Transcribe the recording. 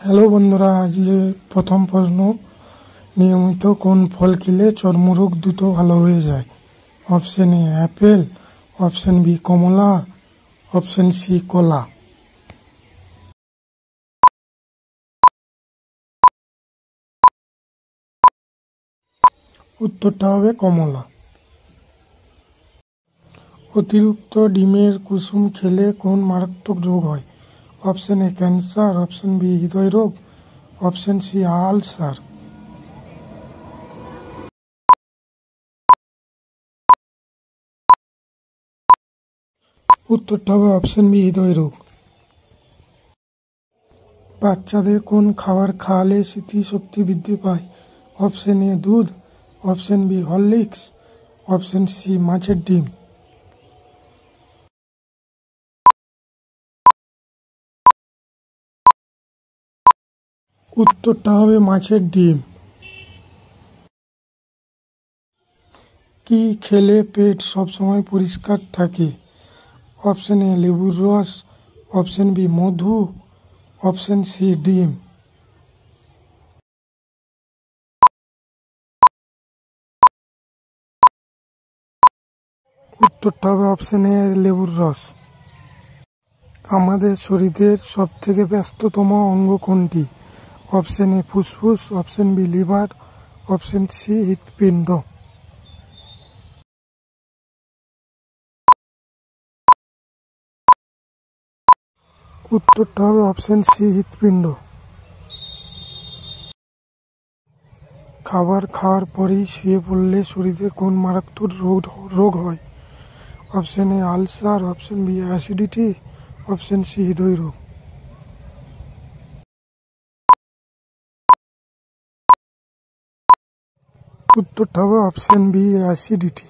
Hello বন্ধুরা, আজকে প্রথম প্রশ্ন, নিয়মিত কোন ফল খেলে চর্মরোগ দ্রুত ভালো হয়ে যায়? Option A apple, option B কমলা, অপশন সি কলা। উত্তরটা হবে কমলা। অতিরিক্ত ডিমের কুসুম খেলে কোন মারাত্মক রোগ হয়? Option A cancer, option B হৃদয়রোগ, অপশন সি আলসার। উত্তরটা হবে অপশন বি হৃদয়রোগ। বাচ্চাদের কোন খাবার খাওয়ালে স্মৃতিশক্তি বৃদ্ধি পায়? অপশন এ দুধ, option B Horlicks, option C মাছের ডিম। উত্তরটা হবে মাছের ডিম। কি খেলে পেট সবসময় পরিষ্কার থাকে? অপশন এ লেবুর রস, অপশন বি মধু, অপশন সি ডিম। উত্তরটা হবে অপশন এ লেবুর রস। আমাদের শরীরের সব থেকে ব্যস্ততম অঙ্গ কোনটি? অপশন এ ফুসফুস, option B liver, option C হৃৎপিণ্ড। উত্তরটা হবে অপশন সি হৃৎপিণ্ড। খাবার খাওয়ার পরেই শুয়ে পড়লে শরীরে কোন মারাত্মক রোগ হয়? Option A ulcer, option B acidity, option C হৃদয়রোগ। উত্তরটা হবে অপশন বি অ্যাসিডিটি।